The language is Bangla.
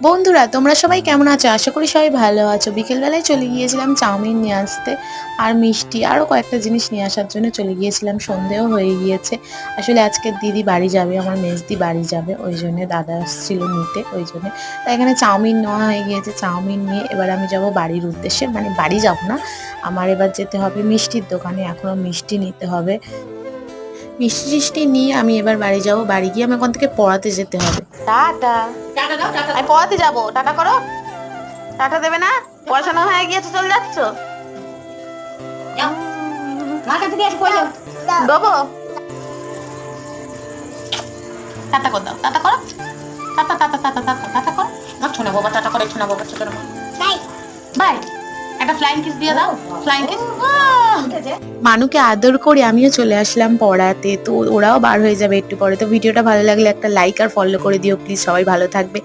বন্ধুরা তোমরা সবাই কেমন আছো? আশা করি সবাই ভালো আছো। বিকেলবেলায় চলে গিয়েছিলাম চাউমিন নিয়ে আসতে, আর মিষ্টি আরও কয়েকটা জিনিস নিয়ে আসার জন্য চলে গিয়েছিলাম। সন্ধেও হয়ে গিয়েছে। আসলে আজকে দিদি বাড়ি যাবে, আমার মেজদি বাড়ি যাবে, ওই জন্যে দাদা আসছিল নিতে, ওই জন্যে। তাই এখানে চাউমিন নেওয়া হয়ে গিয়েছে। চাউমিন নিয়ে এবার আমি যাব বাড়ির উদ্দেশ্যে, মানে বাড়ি যাব না, আমার এবার যেতে হবে মিষ্টির দোকানে, এখনও মিষ্টি নিতে হবে। মিষ্টি টিষ্টি নিয়ে আমি এবার বাড়ি যাব। বাড়ি গিয়ে আমি ওখান থেকে পড়াতে যেতে হবে। টাটা। টাটা দাও, টাটা আমি দাও। পড়াতে যাবো, টাটা করো। টাটা দেবে না? পড়াশোনা হয়ে গিয়েছে, চলে যাচ্ছ? যাও, মার কাছে দিয়ে এসে পড়ে যাও। দেবো। টাটা করে দাও, টাটা করো। Tata tata tata tata tata করো। আমার ছোনা বাবা টাটা করে, ছোনা বাবা ছোট বাই। বাই। একটা ফ্লাইং কিস দিয়ে দাও, ফ্লাইং কিস। উঠেছে। মানুকে আদর করে আমিও চলে আসলাম পড়াতে। তো ওরাও বার হয়ে যাবে একটু পরে। তো ভিডিওটা ভালো লাগলে একটা লাইক আর ফলো করে দিও প্লিজ। সবাই ভালো থাকবে।